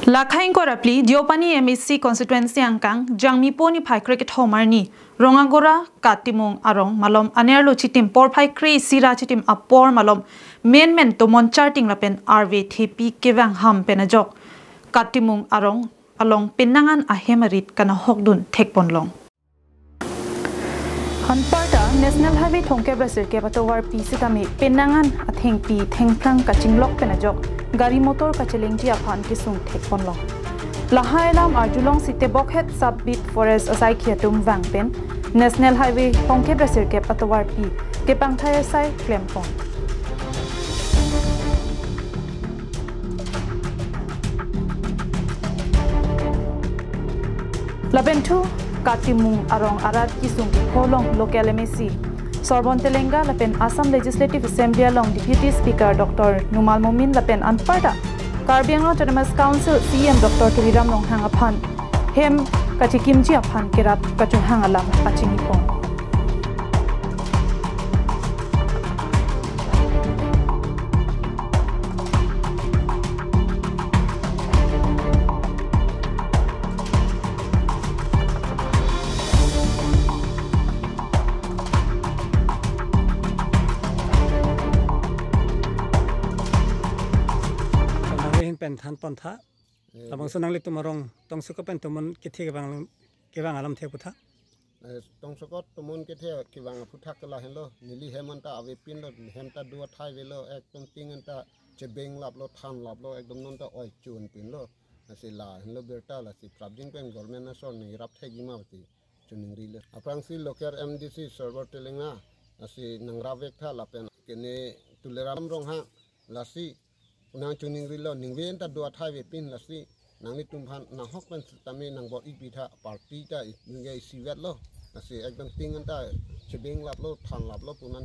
Lakhain ko rapli Deopani MSC constituency angkang jangmi poni phai cricket homer ni rongagora katimong arong malom anerlo chitim por phai kri sira chitim apor malom men tomon charting lapen RV TP kevang ham penajok katimong arong along pinangan ahemarit kanahok dun thekponlong Hanparta National Highway thongke brasir ke patowar pi sitami pinangan atheng pi thengprang kachinglok penajok gari motor kacheling ji aphan kisung thekponlong lahailam arjulong site bokhet subbit forest asai khiatum wangpen National Highway thongke brasir ke patowar pi ke pangthai sai klempon Labentu Katimung arong arat kisung kolong local MSC Sorbon Telenga lapen Assam Legislative Assembly along Deputy Speaker Dr. Numal Momin lapen Anparta Karbiang Autonomous Council CM Dr. Tuliram Longhang aphan hem kachikimji aphan kirat kachunghang alam pachingipon pen than pon tha abang sunang lik tumarong tong suka pen tomon kithi kevang alam the putha tong sukot tomon kithe kevang putha kala hello nili hemanta ave pin lo hemta duwa thai velo ekdom tinganta chebeng lap lo than lap lo ekdom non ta oi chun pin lo asila hello berta la si prabjin pen government na son ni rap thegi mawti chuning rile aprang si loker MDC server telenga asi nangra vek tha lapen kene tuleram rong ha lasi nang chuning rilo ningwen ta dua thai ve pin lasi nang ni tumphan na hok pen tami nang bot ipitha party ta nge siwet lo asi ekdam tingan ta chebeng lap lo than lap lo punan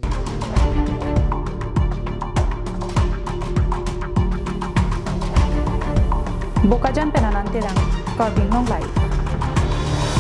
Bokajan penanan terang Karbin Nong Live